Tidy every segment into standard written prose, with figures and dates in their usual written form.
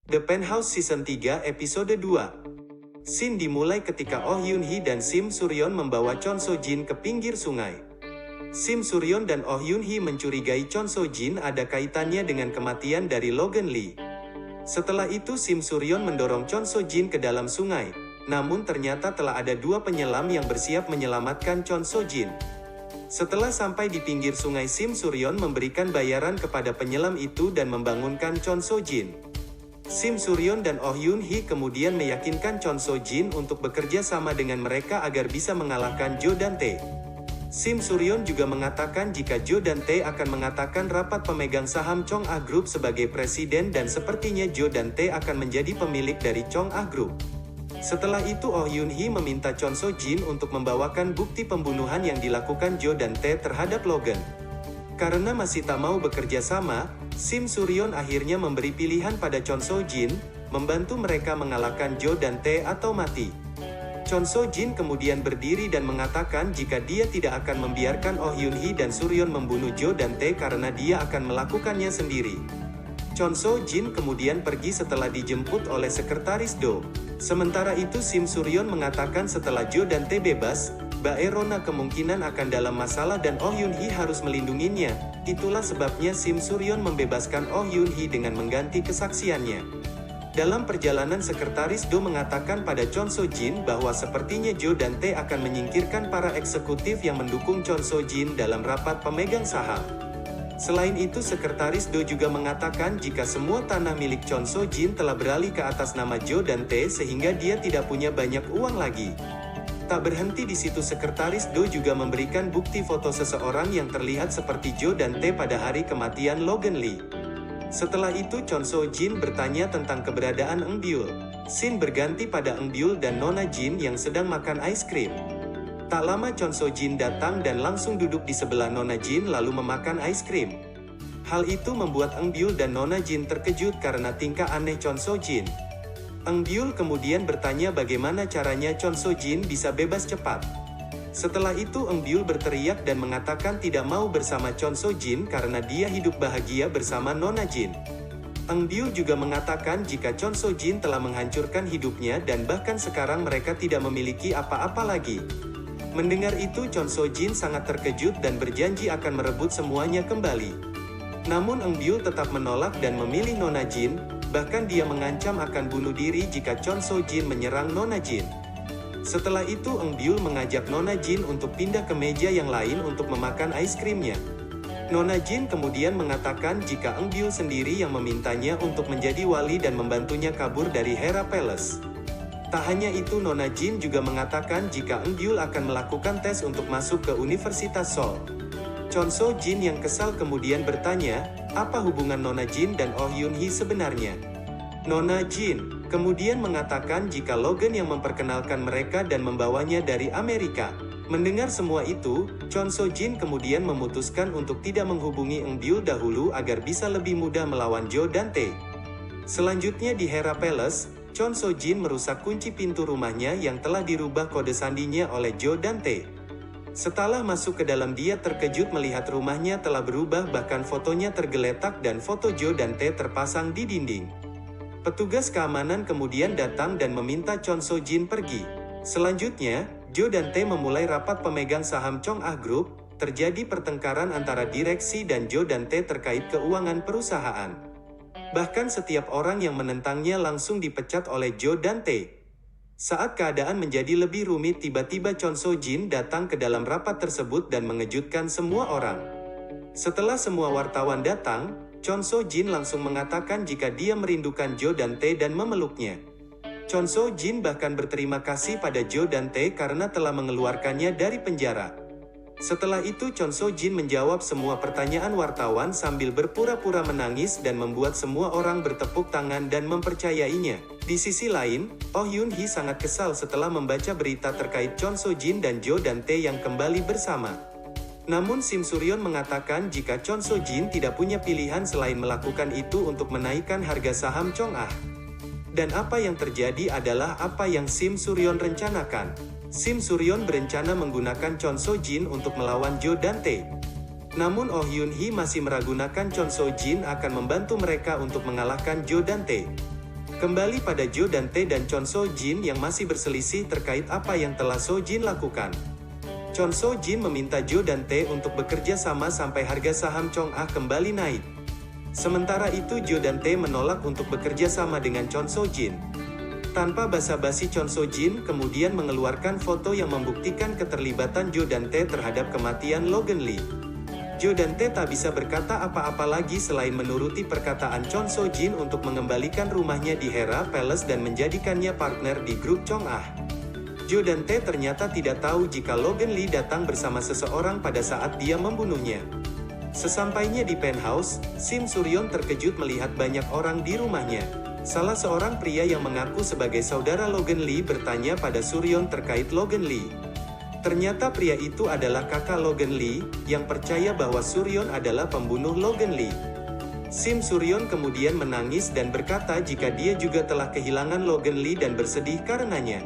The Penthouse Season 3 Episode 2. Scene dimulai ketika Oh Yoon Hee dan Sim Suryon membawa Chon So Jin ke pinggir sungai. Sim Suryon dan Oh Yoon Hee mencurigai Chon So Jin ada kaitannya dengan kematian dari Logan Lee. Setelah itu Sim Suryon mendorong Chon So Jin ke dalam sungai, namun ternyata telah ada dua penyelam yang bersiap menyelamatkan Chon So Jin. Setelah sampai di pinggir sungai, Sim Suryon memberikan bayaran kepada penyelam itu dan membangunkan Chon So Jin. Sim Suryon dan Oh Yoon Hee kemudian meyakinkan Chon So Jin untuk bekerja sama dengan mereka agar bisa mengalahkan Jo dan Tae. Sim Suryon juga mengatakan jika Jo dan Tae akan mengatakan rapat pemegang saham Chong Ah Group sebagai presiden dan sepertinya Jo dan Tae akan menjadi pemilik dari Chong Ah Group. Setelah itu Oh Yoon Hee meminta Chon So Jin untuk membawakan bukti pembunuhan yang dilakukan Jo dan Tae terhadap Logan. Karena masih tak mau bekerja sama, Sim Suryon akhirnya memberi pilihan pada Chon So Jin, membantu mereka mengalahkan Jo dan Tae atau mati. Chon So Jin kemudian berdiri dan mengatakan jika dia tidak akan membiarkan Oh Yoon Hee dan Suryon membunuh Jo dan Tae karena dia akan melakukannya sendiri. Chon So Jin kemudian pergi setelah dijemput oleh sekretaris Do. Sementara itu Sim Suryon mengatakan setelah Jo dan Tae bebas, Bae Rona kemungkinan akan dalam masalah dan Oh Yoon Hee harus melindunginya. Itulah sebabnya Sim Suryon membebaskan Oh Yoon Hee dengan mengganti kesaksiannya. Dalam perjalanan sekretaris Do mengatakan pada Chon So Jin bahwa sepertinya Jo dan Tae akan menyingkirkan para eksekutif yang mendukung Chon So Jin dalam rapat pemegang saham. Selain itu sekretaris Do juga mengatakan jika semua tanah milik Chon So Jin telah beralih ke atas nama Jo dan Tae sehingga dia tidak punya banyak uang lagi. Tak berhenti di situ, sekretaris Do juga memberikan bukti foto seseorang yang terlihat seperti Jo dan Tae pada hari kematian Logan Lee. Setelah itu Chon So Jin bertanya tentang keberadaan Eng Byul. Scene berganti pada Eng Byul dan Nona Jin yang sedang makan es krim. Tak lama Chon So Jin datang dan langsung duduk di sebelah Nona Jin lalu memakan es krim. Hal itu membuat Eng Byul dan Nona Jin terkejut karena tingkah aneh Chon So Jin. Eng Byul kemudian bertanya bagaimana caranya Chon So Jin bisa bebas cepat. Setelah itu Eng Byul berteriak dan mengatakan tidak mau bersama Chon So Jin karena dia hidup bahagia bersama Nona Jin. Eng Byul juga mengatakan jika Chon So Jin telah menghancurkan hidupnya dan bahkan sekarang mereka tidak memiliki apa-apa lagi. Mendengar itu Chon So Jin sangat terkejut dan berjanji akan merebut semuanya kembali. Namun Eng Byul tetap menolak dan memilih Nona Jin. Bahkan dia mengancam akan bunuh diri jika Chon So Jin menyerang Nona Jin. Setelah itu Eng Byul mengajak Nona Jin untuk pindah ke meja yang lain untuk memakan es krimnya. Nona Jin kemudian mengatakan jika Eng Byul sendiri yang memintanya untuk menjadi wali dan membantunya kabur dari Hera Palace. Tak hanya itu, Nona Jin juga mengatakan jika Eng Byul akan melakukan tes untuk masuk ke Universitas Seoul. Chon So Jin yang kesal kemudian bertanya, apa hubungan Nona Jin dan Oh Yoon Hee sebenarnya? Nona Jin kemudian mengatakan jika Logan yang memperkenalkan mereka dan membawanya dari Amerika. Mendengar semua itu, Chon So Jin kemudian memutuskan untuk tidak menghubungi Eng Byul dahulu agar bisa lebih mudah melawan Jo dan Tae. Selanjutnya di Hera Palace, Chon So Jin merusak kunci pintu rumahnya yang telah dirubah kode sandinya oleh Jo dan Tae. Setelah masuk ke dalam, dia terkejut melihat rumahnya telah berubah, bahkan fotonya tergeletak dan foto Jo dan Tae terpasang di dinding. Petugas keamanan kemudian datang dan meminta Chon So Jin pergi. Selanjutnya, Jo dan Tae memulai rapat pemegang saham Chong Ah Group. Terjadi pertengkaran antara direksi dan Jo dan Tae terkait keuangan perusahaan. Bahkan setiap orang yang menentangnya langsung dipecat oleh Jo dan Tae. Saat keadaan menjadi lebih rumit, tiba-tiba Chon So Jin datang ke dalam rapat tersebut dan mengejutkan semua orang. Setelah semua wartawan datang, Chon So Jin langsung mengatakan jika dia merindukan Jo dan Tae dan memeluknya. Chon So Jin bahkan berterima kasih pada Jo dan Tae karena telah mengeluarkannya dari penjara. Setelah itu Chon So Jin menjawab semua pertanyaan wartawan sambil berpura-pura menangis dan membuat semua orang bertepuk tangan dan mempercayainya. Di sisi lain, Oh Yoon Hee sangat kesal setelah membaca berita terkait Chon So Jin dan Jo dan Tae yang kembali bersama. Namun Sim Suryon mengatakan jika Chon So Jin tidak punya pilihan selain melakukan itu untuk menaikkan harga saham Chong Ah. Dan apa yang terjadi adalah apa yang Sim Suryon rencanakan. Sim Suryon berencana menggunakan Chon So Jin untuk melawan Jo dan Tae. Namun Oh Yoon Hee masih meragukan Chon So Jin akan membantu mereka untuk mengalahkan Jo dan Tae. Kembali pada Jo dan Tae dan Chon So Jin yang masih berselisih terkait apa yang telah So Jin lakukan. Chon So Jin meminta Jo dan Tae untuk bekerja sama sampai harga saham Chong Ah kembali naik. Sementara itu Jo dan Tae menolak untuk bekerja sama dengan Chon So Jin. Tanpa basa-basi Chon So Jin kemudian mengeluarkan foto yang membuktikan keterlibatan Jo dan Tae terhadap kematian Logan Lee. Jo dan Tae tak bisa berkata apa-apa lagi selain menuruti perkataan Chon So Jin untuk mengembalikan rumahnya di Hera Palace dan menjadikannya partner di grup Chong Ah. Jo dan Tae ternyata tidak tahu jika Logan Lee datang bersama seseorang pada saat dia membunuhnya. Sesampainya di penthouse, Sim Suryon terkejut melihat banyak orang di rumahnya. Salah seorang pria yang mengaku sebagai saudara Logan Lee bertanya pada Suryon terkait Logan Lee. Ternyata pria itu adalah kakak Logan Lee, yang percaya bahwa Suryon adalah pembunuh Logan Lee. Sim Suryon kemudian menangis dan berkata jika dia juga telah kehilangan Logan Lee dan bersedih karenanya.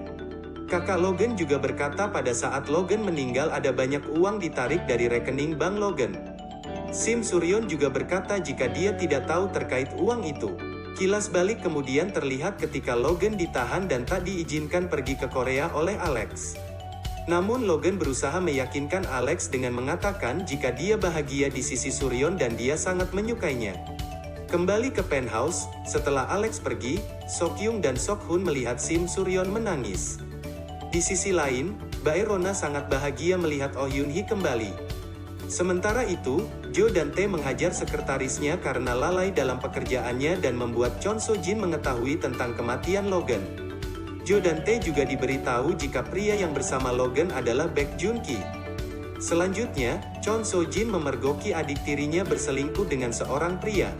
Kakak Logan juga berkata pada saat Logan meninggal ada banyak uang ditarik dari rekening bank Logan. Sim Suryon juga berkata jika dia tidak tahu terkait uang itu. Kilas balik kemudian terlihat ketika Logan ditahan dan tak diizinkan pergi ke Korea oleh Alex. Namun Logan berusaha meyakinkan Alex dengan mengatakan jika dia bahagia di sisi Suryon dan dia sangat menyukainya. Kembali ke penthouse, setelah Alex pergi, Sokyung dan Sokhun melihat Sim Suryon menangis. Di sisi lain, Bae Rona sangat bahagia melihat Oh Yoon Hee kembali. Sementara itu, Jo dan Tae menghajar sekretarisnya karena lalai dalam pekerjaannya dan membuat Chon So Jin mengetahui tentang kematian Logan. Jo dan Tae juga diberitahu jika pria yang bersama Logan adalah Baek Jun Ki. Selanjutnya, Chon So Jin memergoki adik tirinya berselingkuh dengan seorang pria.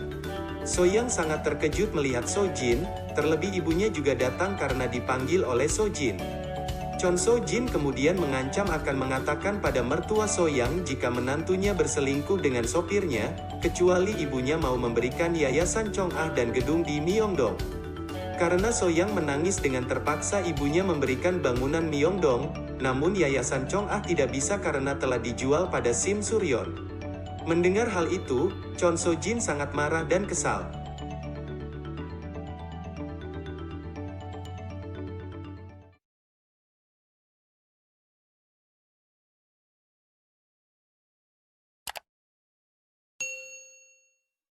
So Yang sangat terkejut melihat So Jin, terlebih ibunya juga datang karena dipanggil oleh So Jin. Chon So Jin kemudian mengancam akan mengatakan pada mertua So Yang jika menantunya berselingkuh dengan sopirnya, kecuali ibunya mau memberikan yayasan Chong Ah dan gedung di Myeongdong. Karena So Yang menangis dengan terpaksa ibunya memberikan bangunan Myeongdong, namun yayasan Chong Ah tidak bisa karena telah dijual pada Sim Suryon. Mendengar hal itu, Chon So Jin sangat marah dan kesal.